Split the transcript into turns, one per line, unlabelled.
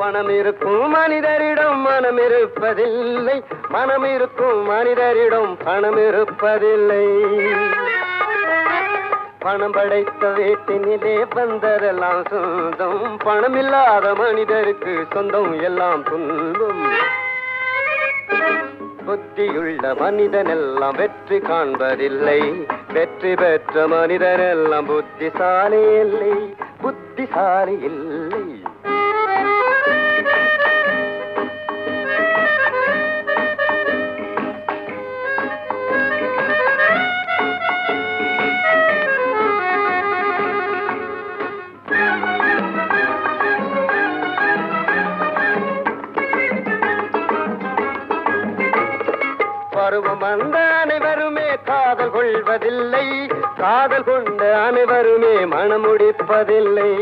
பணம் இருக்கும் மனிதரிடம் மனம் இருப்பதில்லை, மனம் இருக்கும் மனிதரிடம் பணம் இருப்பதில்லை. பணம் படைத்த வீட்டினிலே வந்ததெல்லாம் சொந்தம், பணம் இல்லாத மனிதருக்கு சொந்தம் எல்லாம் துன்பம். புத்தியுள்ள மனிதனெல்லாம் வெற்றி காண்பதில்லை, வெற்றி பெற்ற மனிதனெல்லாம் புத்திசாலி இல்லை, புத்திசாலி இல்லை. பருவம் வந்த அனைவருமே காதல் கொள்வதில்லை, காதல் கொண்ட அனைவருமே மனம் முடிப்பதில்லை.